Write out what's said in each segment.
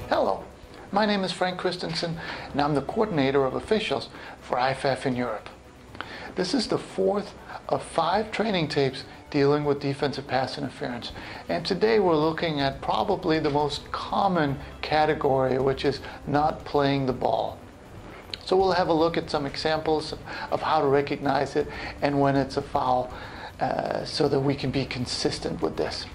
Hello, my name is Frank Christensen and I'm the coordinator of officials for IFAF in Europe. This is the fourth of 5 training tapes dealing with defensive pass interference, and today we're looking at probably the most common category, which is not playing the ball. So we'll have a look at some examples of how to recognize it and when it's a foul, so that we can be consistent with this.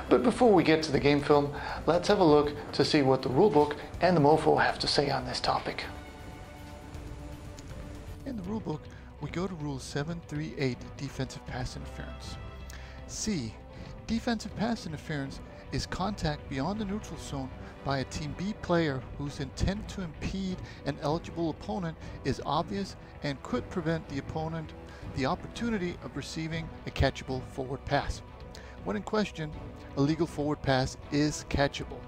But before we get to the game film, let's have a look to see what the rulebook and the MOFO have to say on this topic. In the rulebook, we go to Rule 738, Defensive Pass Interference. C. Defensive pass interference is contact beyond the neutral zone by a Team B player whose intent to impede an eligible opponent is obvious and could prevent the opponent the opportunity of receiving a catchable forward pass. When in question, a legal forward pass is catchable.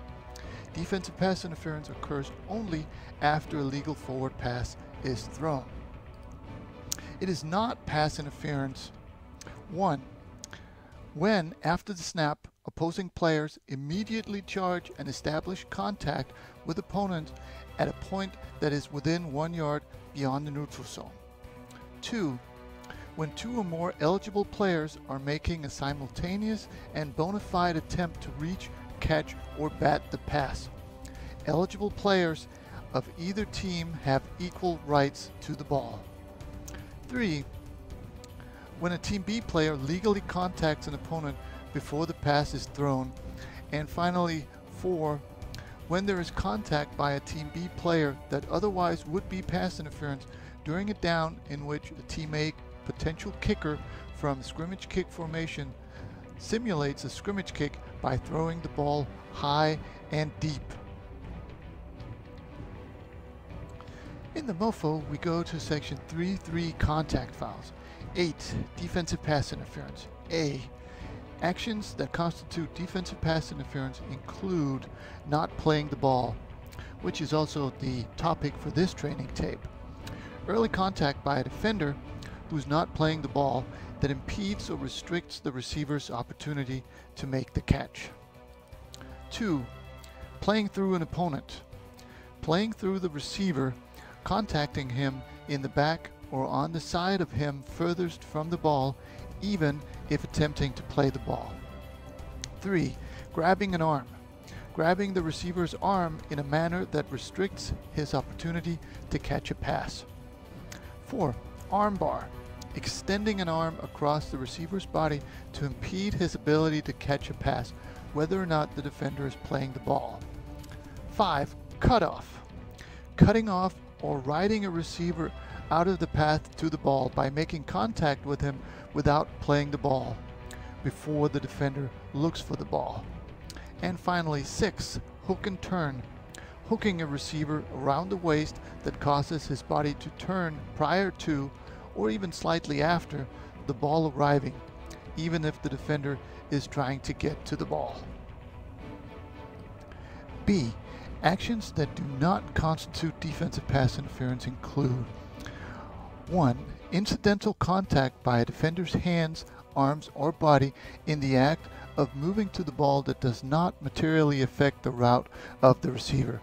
Defensive pass interference occurs only after a legal forward pass is thrown. It is not pass interference 1. When, after the snap, opposing players immediately charge and establish contact with opponents at a point that is within 1 yard beyond the neutral zone. 2. When 2 or more eligible players are making a simultaneous and bona fide attempt to reach, catch, or bat the pass. Eligible players of either team have equal rights to the ball. 3. When a Team B player legally contacts an opponent before the pass is thrown. And finally, 4. When there is contact by a Team B player that otherwise would be pass interference during a down in which a Team A potential kicker from scrimmage kick formation simulates a scrimmage kick by throwing the ball high and deep. In the MOFO, we go to section 3.3 contact fouls. 8. Defensive pass interference. A. Actions that constitute defensive pass interference include not playing the ball, which is also the topic for this training tape. Early contact by a defender who's not playing the ball that impedes or restricts the receiver's opportunity to make the catch. 2. Playing through an opponent. Playing through the receiver, contacting him in the back or on the side of him furthest from the ball, even if attempting to play the ball. 3. Grabbing an arm. Grabbing the receiver's arm in a manner that restricts his opportunity to catch a pass. 4. Arm bar. Extending an arm across the receiver's body to impede his ability to catch a pass, whether or not the defender is playing the ball. 5. Cutoff. Cutting off or riding a receiver out of the path to the ball by making contact with him without playing the ball before the defender looks for the ball. And finally, 6. Hook and turn. Hooking a receiver around the waist that causes his body to turn prior to or even slightly after the ball arriving, even if the defender is trying to get to the ball. B. Actions that do not constitute defensive pass interference include 1. Incidental contact by a defender's hands, arms, or body in the act of moving to the ball that does not materially affect the route of the receiver.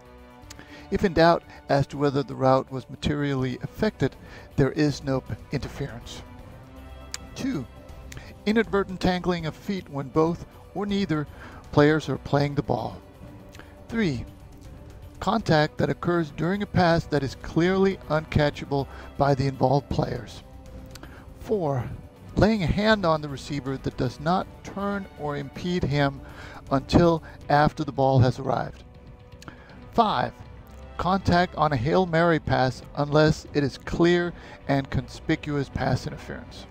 If in doubt as to whether the route was materially affected, there is no interference. 2. Inadvertent tangling of feet when both or neither players are playing the ball. 3. Contact that occurs during a pass that is clearly uncatchable by the involved players. 4. Laying a hand on the receiver that does not turn or impede him until after the ball has arrived. 5. Contact on a Hail Mary pass unless it is clear and conspicuous pass interference.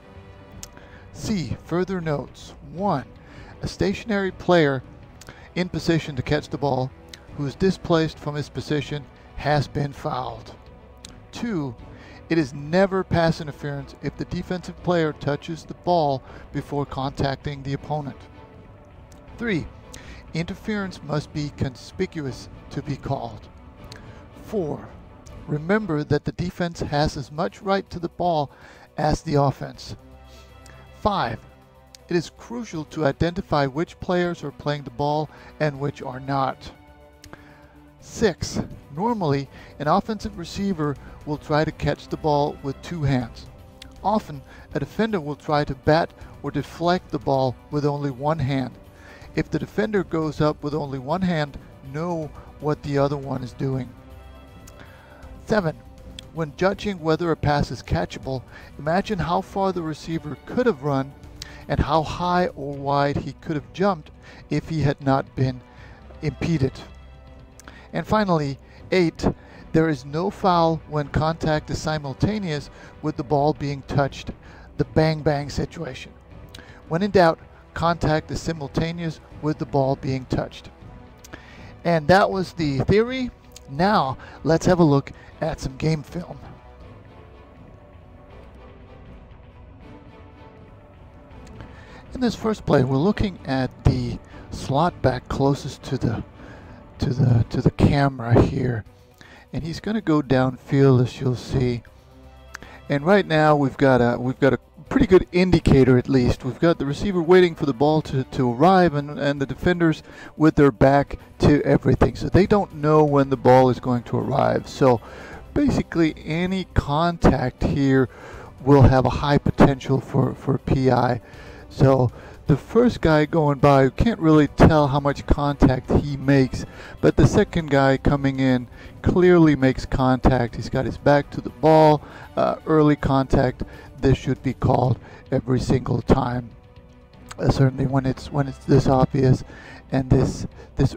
C. Further notes. 1. A stationary player in position to catch the ball who is displaced from his position has been fouled. 2. It is never pass interference if the defensive player touches the ball before contacting the opponent. 3. Interference must be conspicuous to be called. 4. Remember that the defense has as much right to the ball as the offense. 5. It is crucial to identify which players are playing the ball and which are not. 6. Normally, an offensive receiver will try to catch the ball with 2 hands. Often, a defender will try to bat or deflect the ball with only 1 hand. If the defender goes up with only 1 hand, know what the other one is doing. 7. When judging whether a pass is catchable, imagine how far the receiver could have run and how high or wide he could have jumped if he had not been impeded. And finally, 8. There is no foul when contact is simultaneous with the ball being touched, the bang-bang situation. When in doubt, contact is simultaneous with the ball being touched. And that was the theory. Now, let's have a look at some game film. In this first play, we're looking at the slot back closest to the camera here, and he's going to go downfield, as you'll see. And right now we've got a pretty good indicator. At least we've got the receiver waiting for the ball to arrive, and the defenders with their back to everything, so they don't know when the ball is going to arrive. So basically any contact here will have a high potential for PI. So the first guy going by, you can't really tell how much contact he makes, but the second guy coming in clearly makes contact. He's got his back to the ball, early contact. This should be called every single time, certainly when it's this obvious and this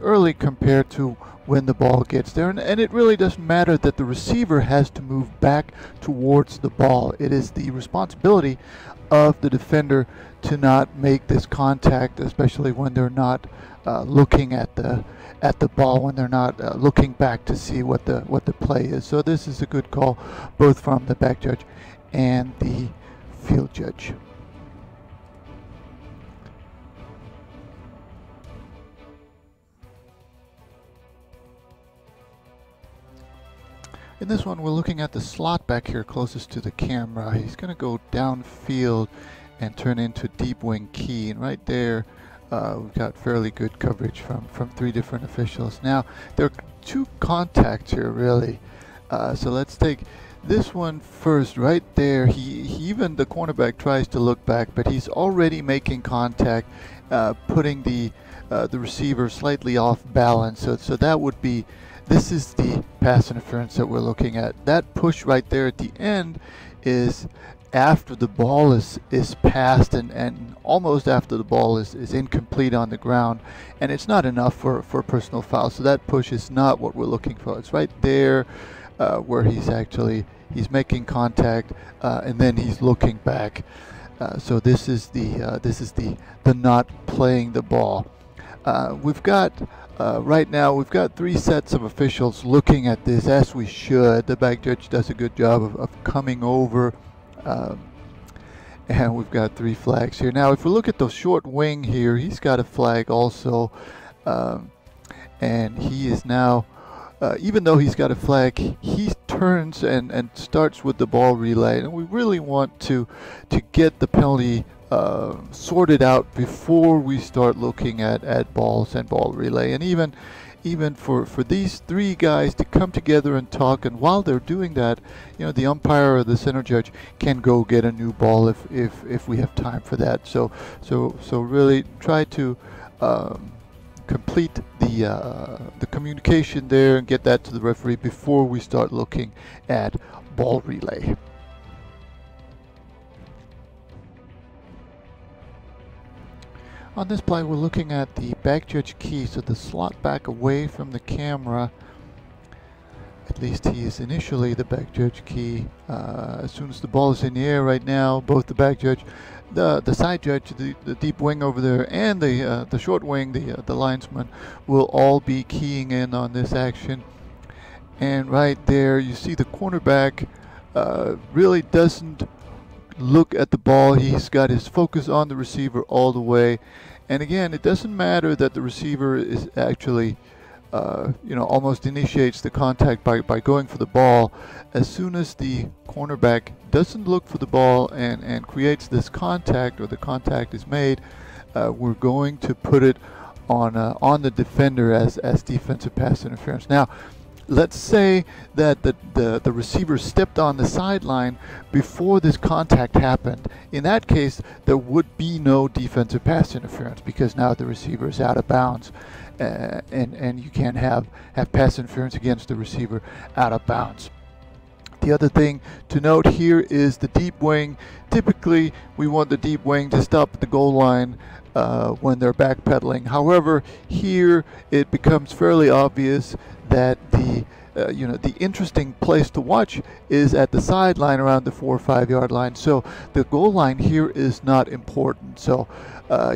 early compared to when the ball gets there. And it really doesn't matter that the receiver has to move back towards the ball. It is the responsibility of the defender to not make this contact, especially when they're not looking at the ball, when they're not looking back to see what the play is. So this is a good call, both from the back judge and the field judge. In this one, we're looking at the slot back here closest to the camera. He's going to go downfield and turn into deep wing key, and right there we've got fairly good coverage from 3 different officials. Now there are 2 contacts here really, so let's take this one first. Right there, he even the cornerback tries to look back, but he's already making contact, putting the receiver slightly off balance. So that would be, this is the pass interference that we're looking at. That push right there at the end is after the ball is passed and almost after the ball is incomplete on the ground, and it's not enough for a personal foul. So that push is not what we're looking for. It's right there where he's making contact and then he's looking back. So this is the not playing the ball. We've got right now we've got 3 sets of officials looking at this, as we should. The back judge does a good job of coming over, and we've got 3 flags here. Now if we look at the short wing here, he's got a flag also, and he is now, even though he's got a flag, he turns and starts with the ball relay, and we really want to get the penalty sorted out before we start looking at balls and ball relay. And even for these 3 guys to come together and talk, and while they're doing that, you know, the umpire or the center judge can go get a new ball if we have time for that. So really try to complete the communication there and get that to the referee before we start looking at ball relay. On this play, we're looking at the back judge key, so the slot back away from the camera. At least he is initially the back judge key. As soon as the ball is in the air right now, both the back judge, the side judge, the deep wing over there, and the short wing, the linesman, will all be keying in on this action. And right there, you see the cornerback really doesn't look at the ball. He's got his focus on the receiver all the way. And again, it doesn't matter that the receiver is actually almost initiates the contact by going for the ball. As soon as the cornerback doesn't look for the ball and creates this contact, or the contact is made, we're going to put it on the defender as defensive pass interference. Now, let's say that the receiver stepped on the sideline before this contact happened. In that case, there would be no defensive pass interference because now the receiver is out of bounds, and you can't have pass interference against the receiver out of bounds. The other thing to note here is the deep wing. Typically, we want the deep wing to stop at the goal line when they're backpedaling. However, here it becomes fairly obvious that the interesting place to watch is at the sideline around the 4 or 5 yard line. So the goal line here is not important. So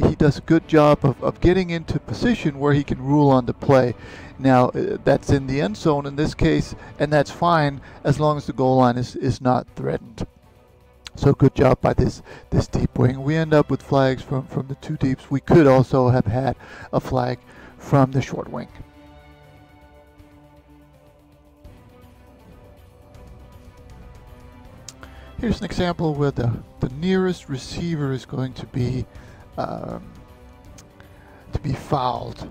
he does a good job of getting into position where he can rule on the play. Now that's in the end zone in this case, and that's fine as long as the goal line is not threatened. So good job by this deep wing. We end up with flags from the two deeps. We could also have had a flag from the short wing. Here's an example where the nearest receiver is going to be fouled.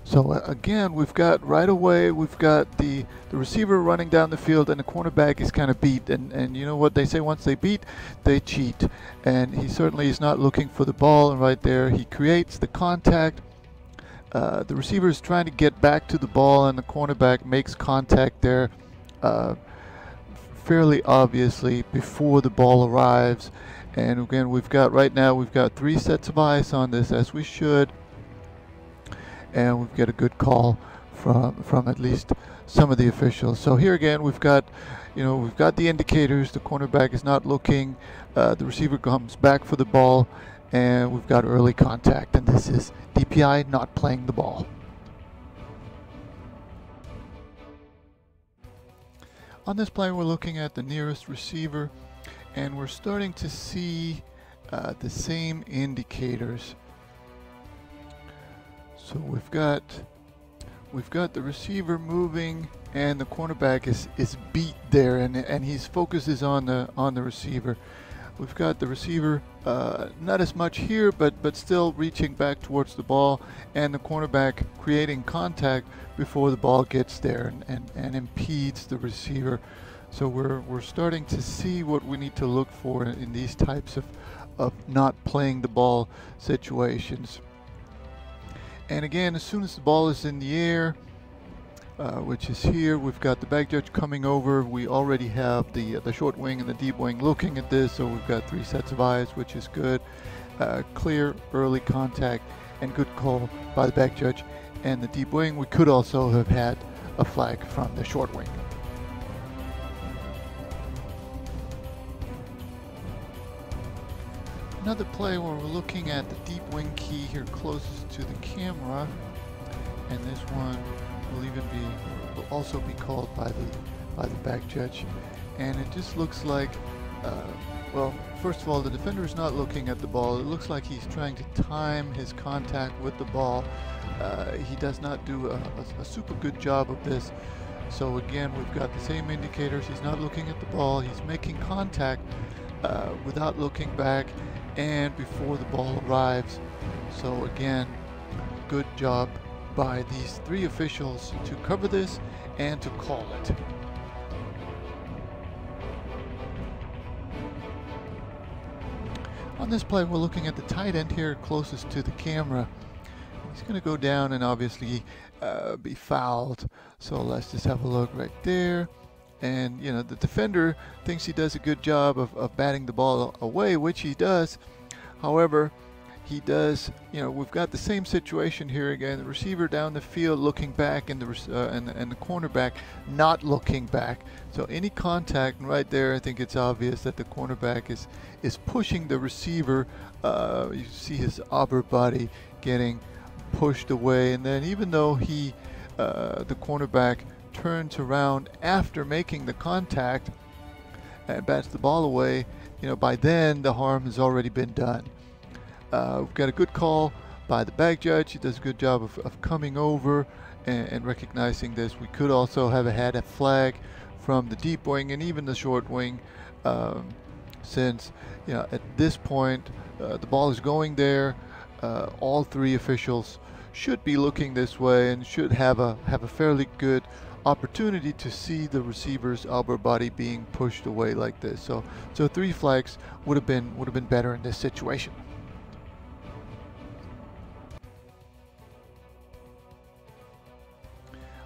So again, we've got right away, we've got the receiver running down the field, and the cornerback is kind of beat. And you know what they say, once they beat, they cheat. And he certainly is not looking for the ball, and right there he creates the contact. The receiver is trying to get back to the ball, and the cornerback makes contact there fairly obviously before the ball arrives. And again, we've got 3 sets of eyes on this, as we should. And we've got a good call from at least some of the officials. So here again, we've got the indicators. The cornerback is not looking. The receiver comes back for the ball, and we've got early contact. And this is DPI not playing the ball. On this play, we're looking at the nearest receiver, and we're starting to see the same indicators. So we've got the receiver moving, and the cornerback is beat there, and his focus is on the receiver. We've got the receiver not as much here, but still reaching back towards the ball, and the cornerback creating contact before the ball gets there and impedes the receiver. So we're starting to see what we need to look for in these types of not playing the ball situations. And again, as soon as the ball is in the air, which is here, we've got the back judge coming over. We already have the short wing and the deep wing looking at this, so we've got 3 sets of eyes, which is good. Clear early contact and good call by the back judge and the deep wing. We could also have had a flag from the short wing. Another play where we're looking at the deep wing key here closest to the camera, and this one will also be called by the back judge. And it just looks like, well, first of all, the defender is not looking at the ball. It looks like he's trying to time his contact with the ball. He does not do a super good job of this. So again, we've got the same indicators. He's not looking at the ball. He's making contact without looking back and before the ball arrives. So again, good job by these 3 officials to cover this and to call it. On this play, we're looking at the tight end here closest to the camera. He's going to go down and obviously be fouled. So let's just have a look right there. And you know, the defender thinks he does a good job of batting the ball away, which he does. However, he does, you know, we've got the same situation here again. The receiver down the field looking back, and the cornerback not looking back. So any contact right there, I think it's obvious that the cornerback is pushing the receiver. You see his upper body getting pushed away, and then even though the cornerback turns around after making the contact and bats the ball away, you know, by then the harm has already been done. We've got a good call by the back judge. He does a good job of coming over and recognizing this. We could also have had a flag from the deep wing and even the short wing, since, you know, at this point the ball is going there. All 3 officials should be looking this way and should have a fairly good opportunity to see the receiver's upper body being pushed away like this. So 3 flags would have been better in this situation.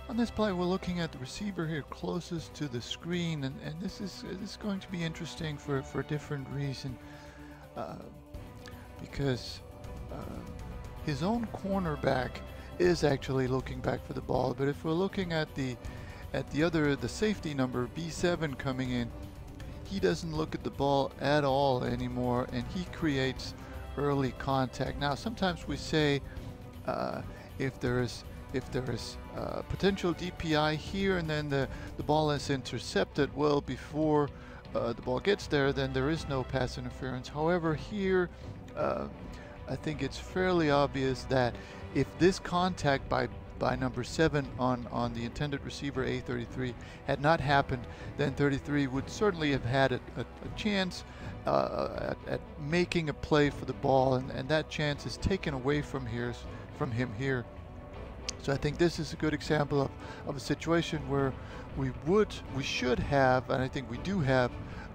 On this play, we're looking at the receiver here closest to the screen, and this is going to be interesting for a different reason, because his own cornerback is actually looking back for the ball. But if we're looking at the safety number B7 coming in, he doesn't look at the ball at all anymore, and he creates early contact. Now, sometimes we say if there is potential DPI here and then the ball is intercepted well before the ball gets there, then there is no pass interference. However, here I think it's fairly obvious that if this contact by number 7 on the intended receiver A33 had not happened, then 33 would certainly have had a chance at making a play for the ball, and that chance is taken away from him here. So I think this is a good example of a situation where we should have, and I think we do have,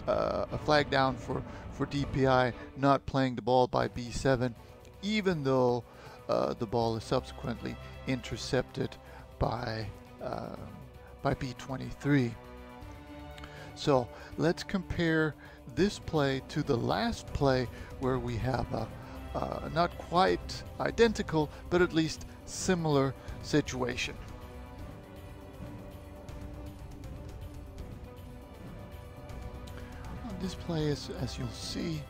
a flag down for DPI not playing the ball by B7, even though the ball is subsequently intercepted by B23. So let's compare this play to the last play where we have a not quite identical, but at least similar situation. On this play, as you'll see,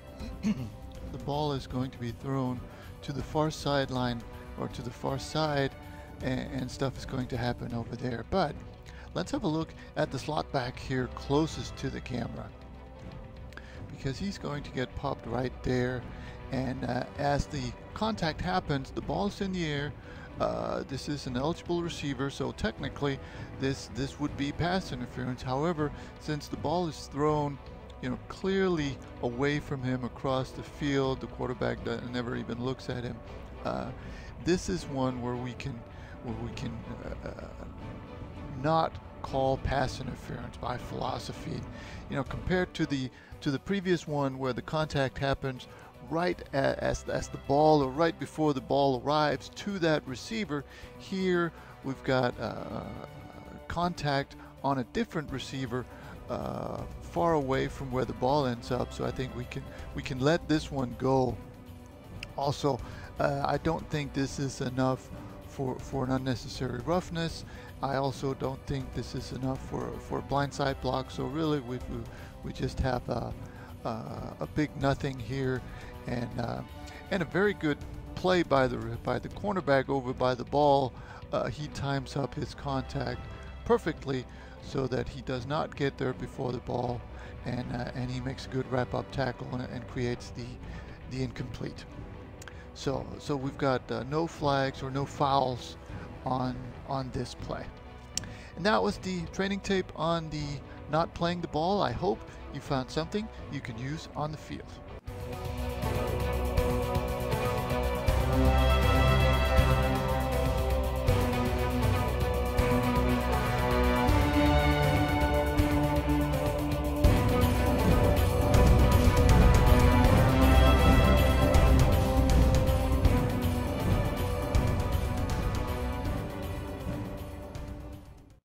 the ball is going to be thrown to the far sideline or to the far side, and stuff is going to happen over there. But let's have a look at the slot back here closest to the camera, because he's going to get popped right there, and as the contact happens, the ball's in the air. This is an eligible receiver, so technically this would be pass interference. However, since the ball is thrown, clearly away from him across the field, the quarterback never even looks at him. This is one where we can not call pass interference by philosophy. Compared to the previous one where the contact happens right as the ball, or right before the ball arrives to that receiver, here we've got contact on a different receiver far away from where the ball ends up. So I think we can let this one go. Also, I don't think this is enough for an unnecessary roughness. I also don't think this is enough for a blindside block. So really, we just have a big nothing here, and a very good play by the cornerback over by the ball. He times up his contact perfectly so that he does not get there before the ball, and he makes a good wrap-up tackle and creates the incomplete. So we've got no flags or no fouls on this play. And that was the training tape on the not playing the ball. I hope you found something you can use on the field.